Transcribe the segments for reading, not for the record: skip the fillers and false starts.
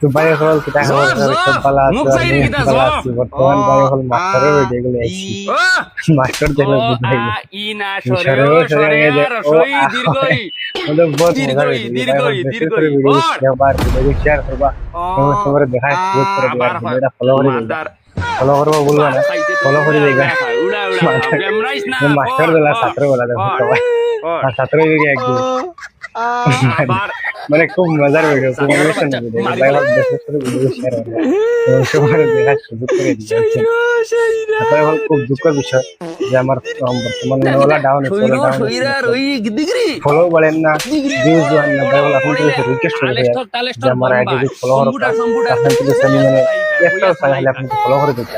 তো ভাই হল কিতা খবর সব ভালো আছে মুখ আর চাইরে আমি কিতা ভালো জব আছি বর্তমান ভাই হল মাস্টারের ভিডিও গুলো আইছি মাস্টার দেখলে বুঝাই ই না সরে ও সরে আর সই দীর্ঘই মানে বহুত মজা দীর্ঘই হইছে দীর্ঘই দীর্ঘই ভিডিও ওর শেয়ার ভিডিও শেয়ার করবা তোমার সবার দেখা শুরু করে দিবা আবার ভিডিওটা ফলো করে দিবা মাদার ফলো করবা বলবা না ফলো করে দিবা উড়া উড়া মেমরাইজ না মাস্টার বেলা ছাত্র বেলা দেখো সবাই আর ছাত্র দিকে একদম আবার মানে খুব মজার ভিডিও খুব ইমোশনাল ভিডিও ভাই হল বিশেষ করে ভিডিও শেয়ার হবে এবং সবার দেখা সুযোগ করে দিবা তাই হল খুব দুঃখের বিষয় যে আমার বর্তমান ওলা ডাউন ফলো বলেন না ভিউজ হয় না ভাই হল আপনি তো রিকোয়েস্ট করে যে আমার আইডি ফলো করো আপনি তো সেমি মানে একটা চাইলে আপনি ফলো করে দিতে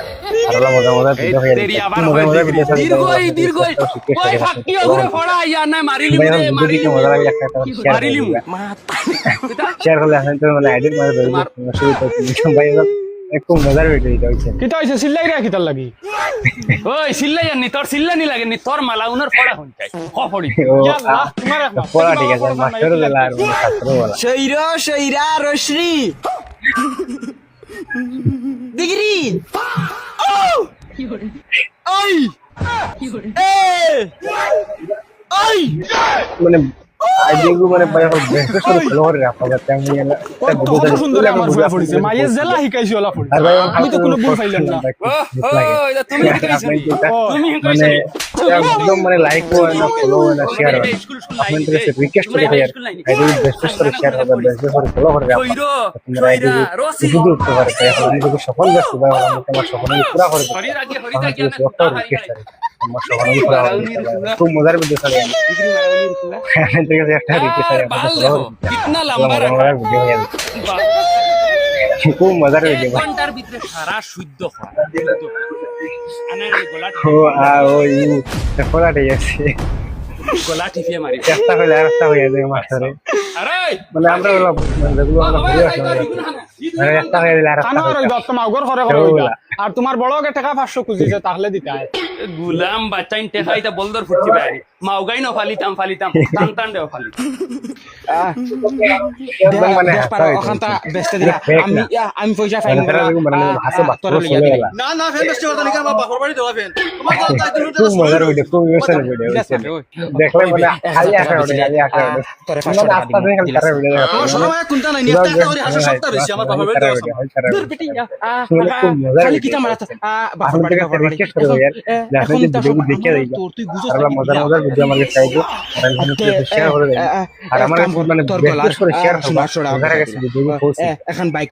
আর হল মজা মজা ভিডিও হয়ে মজা ভিডিও দীর্ঘই দীর্ঘই ওই ফাকি ওরে ফড়া ইয়া না মারিলি ভাই হল রে ভিডিও কি মজা লাগে একটা মারিলি শেয়ার করলে আপনি তো মানে আইডি মারা দেবেন শুরু করতে ভাই হল খুব মজার ভিডিও এটা হচ্ছে কিতা হইছে সিল্লাই রে কিতা লাগি ওই সিল্লাই জানি তোর সিল্লানি লাগে নি তোর মালা উনার ফড়া হন চাই ক ফড়ি ইয়াল্লাহ তোমার পড়া ঠিক আছে মাস্টার বেলা আর মানে ছাত্র বেলা সৈরা রশ্রি ডিগ্রি ওই ওই মানে আইডি গো মানে ভাই হল বেশ করে ফলো করে রাখা যাচ্ছে আমি কত সুন্দর আমার ফুলা পড়িছে মাইয়ে জেলা হিকাইছি ওলা পড়ি আর ভাই আমি তো কোনো ভুল পাইলাম না ও এটা তুমি তুমি মানে একদম মানে লাইক হয় না ফলো হয় না শেয়ার হয় আপনি তো রিকোয়েস্ট করে ভাই আইডি বেশ করে শেয়ার হবে বেশ করে ফলো করে রাখা সইরো আপনার আইডি রসি শুধু উঠতে পারে তাই এখন আমি যদি সফল যাচ্ছি ভাই আমি তোমার সফল পুরা করে দেব হরি রাখি আমার সফল পুরা করে খুব মজার ভিডিও চালাই আমি ঠিক আছে একটা রিকোয়েস্ট আছে কিতনা লম্বা রাখা ভিডিও হয়ে যাবে খুব মজার ভিডিও ঘন্টার ভিতরে সারা শুদ্ধ হয় আনার গলা ও ওই ফলা ঠিক আছে গলা টিপে মারি চেষ্টা করলে আর একটা হয়ে যাবে মাস্টারে আরে মানে আমরা যেগুলো আমরা ভিডিও আছে মানে একটা হয়ে গেলে আর একটা কানো রই দত্ত মাগর করে করে হইলা আর তোমার বড়কে টাকা 500 খুঁজিছে তাহলে দিতে আয় গুলাম বাচ্চাইন টেকাইতা বলদর ফুটছি ভাই মাউগাই ন ফালিতাম টান টান দেও ফালি মানে পারো ওখানটা বেস্ট দিলা আমি পয়সা ফাইন হাসে বাচ্চা চলে গেল না না ফ্যান বেস্ট কথা নিকার মা বাপর বাড়ি দেওয়া ফ্যান তোমার কথা তাই খুব মজার ভিডিও খুব ইমোশনাল ভিডিও দেখলে মানে খালি আশা ওঠে খালি আশা ওঠে তোরে মানে 500 টাকা আস্তে আস্তে খালি খারাপ ভিডিও আমার সময় কোনটা নাই নিয়ে টাকা ধরে হাসা সপ্তাহ বেশি আমার বাপর বাড়ি দেওয়া দূর বেটি খালি কিটা মারাত বাপর বাড়ি বাপর বাড়ি এখন দেখে দেই তোর তুই বুঝছ আর মজার মজার ভিডিও আমাকে চাইবো আর আমি শেয়ার করে দেই আর আমার মানে তোর গলা শেয়ার শোনা শোনা ভিডিও এখন বাইক